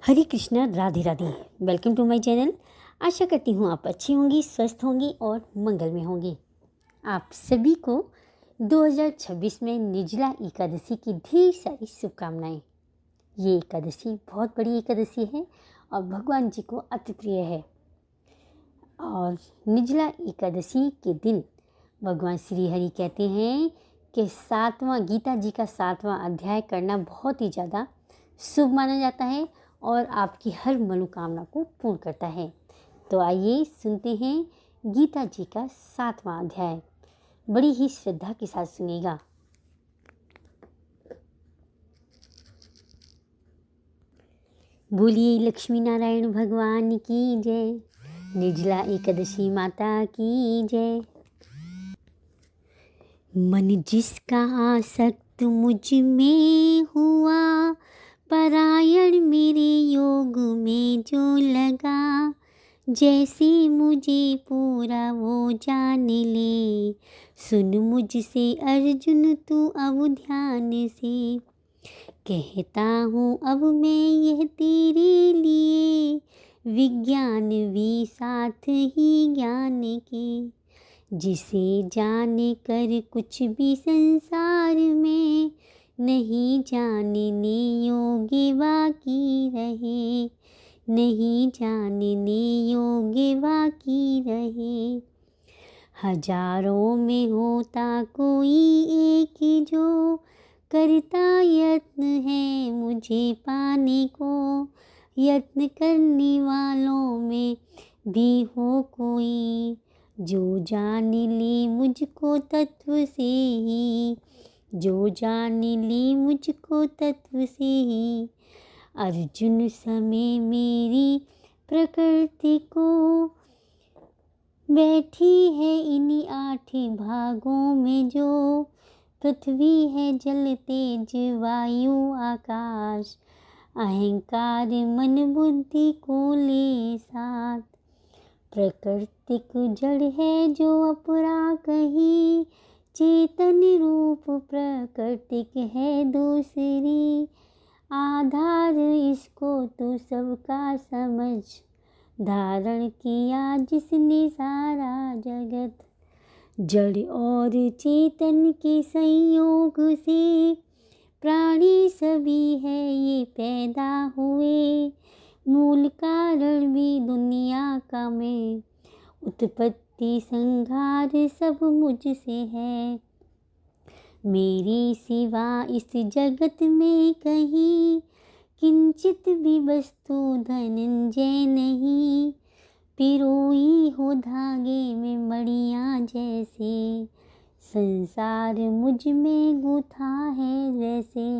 Hare Krishna, Radhe Radhe. Welcome to my channel. आशा करती हूँ आप अच्छी होंगी, स्वस्थ होंगी और मंगल में होंगी। आप सभी को 2026 में निर्जला एकादशी की ढेर सारी शुभकामनाएं। ये एकादशी बहुत बड़ी एकादशी है और भगवान जी को अति प्रिय है। और निर्जला एकादशी के दिन भगवान श्री हरि कहते हैं कि गीता जी का 7वां अध्याय करना बहुत ही ज़्यादा शुभ माना जाता है और आपकी हर मनोकामना को पूर्ण करता है। तो आइए सुनते हैं गीता जी का 7वां अध्याय। बड़ी ही श्रद्धा के साथ सुनिएगा। बोलिए लक्ष्मी नारायण भगवान की जय। निर्जला एकादशी माता की जय। मन जिसका आसक्त मुझ में हुआ, परायण मेरे योग में जो लगा, जैसे मुझे पूरा वो जान ले। सुन मुझसे अर्जुन तू अब ध्यान से, कहता हूँ अब मैं यह तेरे लिए, विज्ञान भी साथ ही ज्ञान के। जिसे जाने कर कुछ भी संसार में, नहीं जानने योग्य बाकी रहे, नहीं जानने योग्य बाकी रहे। हजारों में होता कोई एक जो, करता यत्न है मुझे पाने को। यत्न करने वालों में भी हो कोई, जो जान ले मुझको तत्व से ही, जो जान ले मुझको तत्व से ही। अर्जुन समय मेरी प्रकृति को, बैठी है इन्हीं 8 भागों में जो। पृथ्वी है जल तेज वायु आकाश, अहंकार मन बुद्धि को ले साथ। प्राकृतिक जड़ है जो अपरा कही, चेतन रूप प्राकृतिक है दूसरी। आधार इसको तो सबका समझ, धारण किया जिसने सारा जगत। जड़ और चेतन के संयोग से, प्राणी सभी है ये पैदा हुए। मूल कारण भी दुनिया का मैं, उत्पत्ति संहार सब मुझसे है। मेरी सिवा इस जगत में कहीं, किंचित भी वस्तु धनंजय नहीं। पिरोई हो धागे में मड़ियाँ जैसे, संसार मुझ में गूथा है जैसे।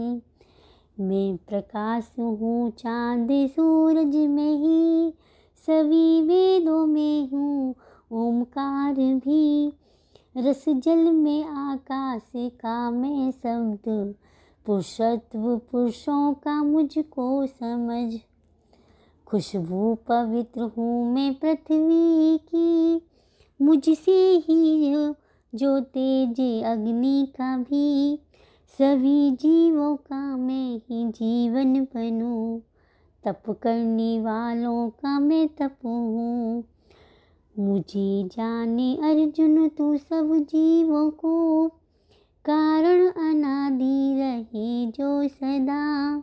मैं प्रकाश हूँ चांद सूरज में ही, सभी वेदों में हूँ ओमकार भी। रस जल में आकाश का मैं शब्द, पुरुषत्व पुरुषों का मुझको समझ। खुशबू पवित्र हूँ मैं पृथ्वी की, मुझसे ही जो तेज अग्नि का भी। सभी जीवों का मैं ही जीवन बनूं, तप करने वालों का मैं तप हूँ। मुझे जाने अर्जुन तू सब जीवों को, कारण अनादि रहे जो सदा।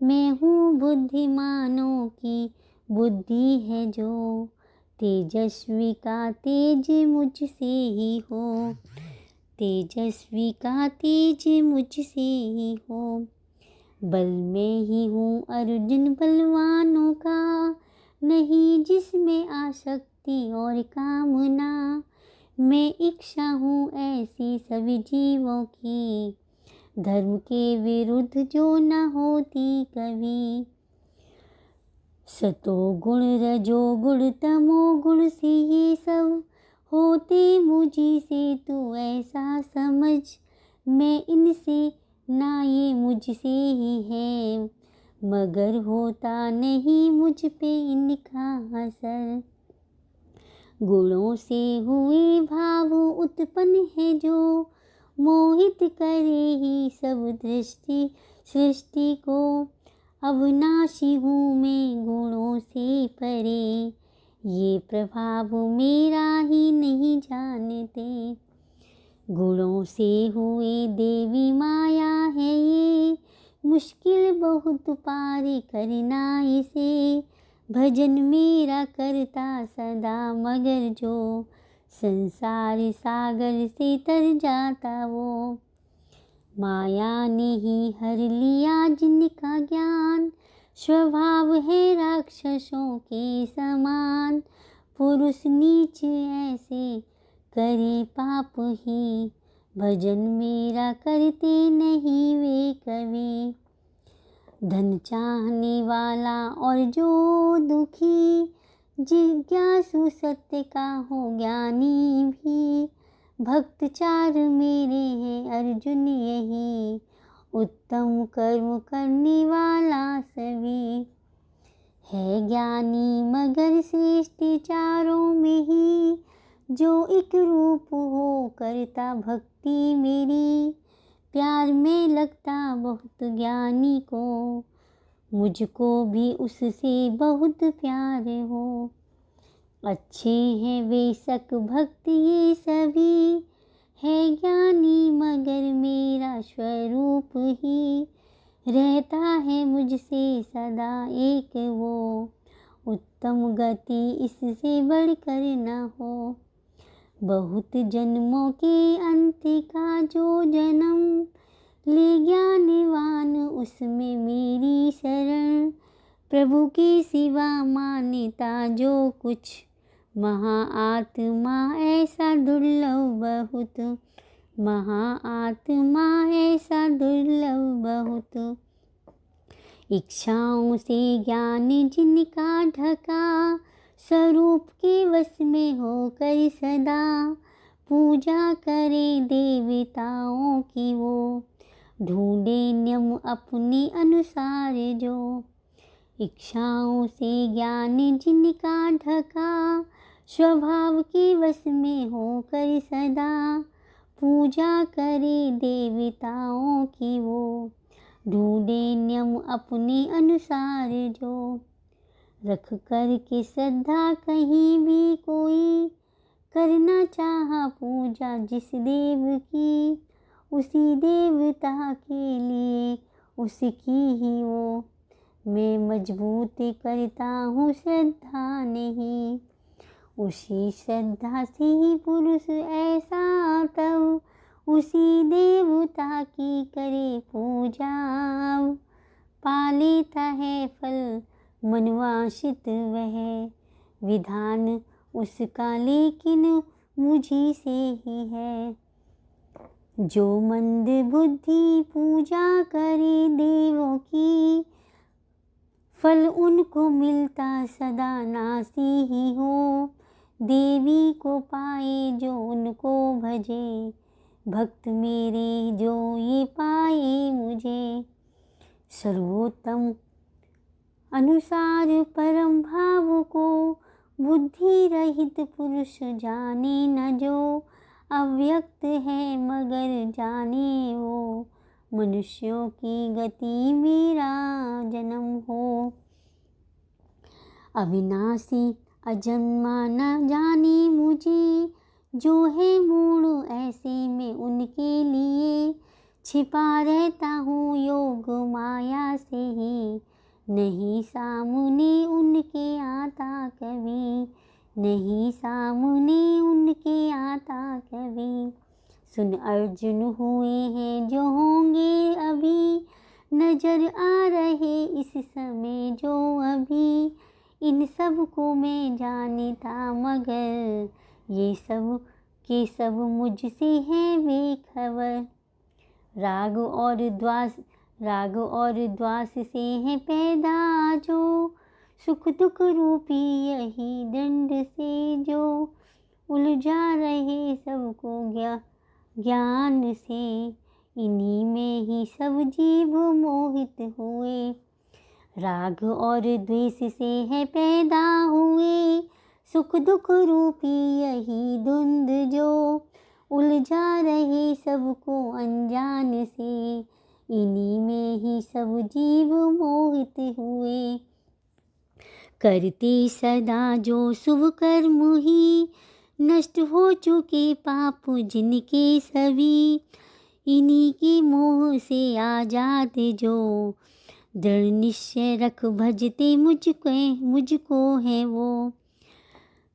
मैं हूँ बुद्धिमानों की बुद्धि है जो, तेजस्वी का तेज मुझसे ही हो, तेजस्वी का तेज मुझसे ही हो। बल में ही हूँ अर्जुन बलवानों का, नहीं जिसमें आसक्ति और कामना। मैं इच्छा हूँ ऐसी सभी जीवों की, धर्म के विरुद्ध जो न होती कभी। सतो गुण रजो गुण तमो गुण से ये सब होते मुझी से, तू ऐसा समझ। मैं इनसे ना ये मुझसे ही है, मगर होता नहीं मुझ पे इनका असर। गुणों से हुए भाव उत्पन्न है जो, मोहित करे ही सब दृष्टि सृष्टि को। अविनाशी हूँ मैं गुणों से परे, ये प्रभाव मेरा ही नहीं जानते। गुणों से हुए देवी माया है ये, मुश्किल बहुत पार करना इसे। भजन मेरा करता सदा मगर जो, संसार सागर से तर जाता वो। माया ने ही हर लिया जिनका ज्ञान, स्वभाव है राक्षसों के समान। पुरुष नीच ऐसे करे पाप ही, भजन मेरा करते नहीं वे कभी। धन चाहने वाला और जो दुखी, जिज्ञासु सत्य का हो ज्ञानी भी। भक्त चार मेरे हैं अर्जुन यही, उत्तम कर्म करने वाला सभी। है ज्ञानी मगर श्रेष्ठ चारों में ही, जो एक रूप हो करता भक्ति मेरी। प्यार में लगता बहुत ज्ञानी को, मुझको भी उससे बहुत प्यार हो। अच्छे हैं बेशक भक्त ये सभी, है ज्ञानी मगर मेरा स्वरूप ही। रहता है मुझसे सदा एक वो, उत्तम गति इससे बढ़कर न हो। बहुत जन्मों के अंत का जो जन्म, ले ज्ञानवान उसमें मेरी शरण। प्रभु के सिवा मान्यता जो कुछ, महाआत्मा ऐसा दुर्लभ बहुत। महाआत्मा ऐसा दुर्लभ बहुत। इच्छाओं से ज्ञान जिनका ढका, स्वरूप के वश में होकर सदा। पूजा करे देवताओं की वो, ढूंढे नियम अपने अनुसार जो। इच्छाओं से ज्ञान जिनका ढका, स्वभाव के वश में होकर सदा। पूजा करे देवताओं की वो, ढूंढे नियम अपने अनुसार जो। रख कर के श्रद्धा कहीं भी कोई, करना चाहा पूजा जिस देव की। उसी देवता के लिए उसकी ही वो, मैं मजबूत करता हूँ श्रद्धा नहीं। उसी श्रद्धा से ही पुरुष ऐसा तब, उसी देवता की करे पूजा। पा लेता है फल मनवांछित वह, विधान उसका लेकिन मुझी से ही है। जो मंद बुद्धि पूजा करे देवों की, फल उनको मिलता सदा नासी ही हो। देवी को पाए जो उनको भजे, भक्त मेरे जो ये पाए मुझे। सर्वोत्तम अनुसार परम भाव को, बुद्धि रहित पुरुष जाने न जो। अव्यक्त है मगर जाने वो, मनुष्यों की गति मेरा जन्म हो। अविनाशी अजन्मा न जाने मुझे, जो है मूढ़ ऐसे में उनके लिए। छिपा रहता हूँ योग माया से ही, नहीं सामने उनके आता कभी। नहीं सामने उनके आता कभी। सुन अर्जुन हुए हैं जो होंगे अभी, नजर आ रहे इस समय जो अभी। इन सब को मैं जानता मगर, ये सब के सब मुझसे हैं बेखबर। राग और द्वास से हैं पैदा जो, सुख दुख रूपी यही दंड से जो। उलझा रहे सबको ज्ञान से, इन्हीं में ही सब जीव मोहित हुए। राग और द्वेष से है पैदा हुए, सुख दुख रूपी यही धुंध जो। उलझा रहे सबको अनजान से, इन्हीं में ही सब जीव मोहित हुए। करते सदा जो शुभ कर्म ही, नष्ट हो चुके पाप जिनके सभी। इन्हीं के मोह से आजाद जो, दृढ़ निश्चय रख भजते मुझको है वो।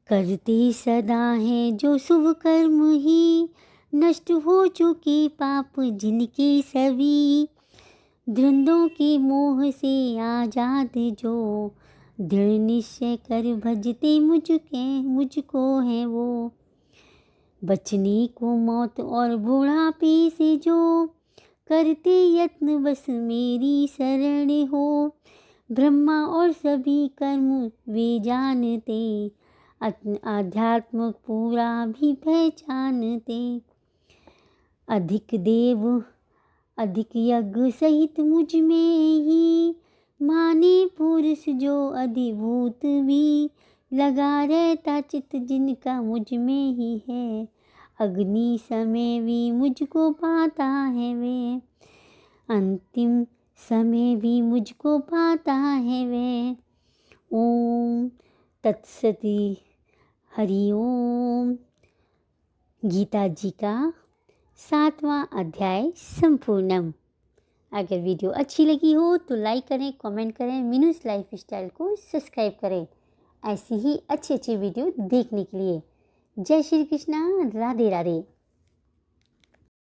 करते सदा है जो शुभ कर्म ही, नष्ट हो चुके पाप जिनके सभी। धुंधों के मोह से आजाद जो, दृढ़ निश्चय कर भजते मुझको है वो। बचने को मौत और बुढ़ापे से जो, करते यत्न बस मेरी शरण हो। ब्रह्मा और सभी कर्म वे जानते, आध्यात्म पूरा भी पहचानते। अधिक देव अधिक यज्ञ सहित मुझ में ही, माने पुरुष जो अधिभूत भी। लगा रहता चित जिनका मुझ में ही है, अग्नि समय भी मुझको पाता है वे। अंतिम समय भी मुझको पाता है वे। ओम तत्सती। हरि ओम। गीता जी का 7वां अध्याय संपूर्णम। अगर वीडियो अच्छी लगी हो तो लाइक करें, कमेंट करें, मीनूस लाइफ स्टाइल को सब्सक्राइब करें ऐसी ही अच्छी वीडियो देखने के लिए। जय श्री कृष्णा। राधे राधे।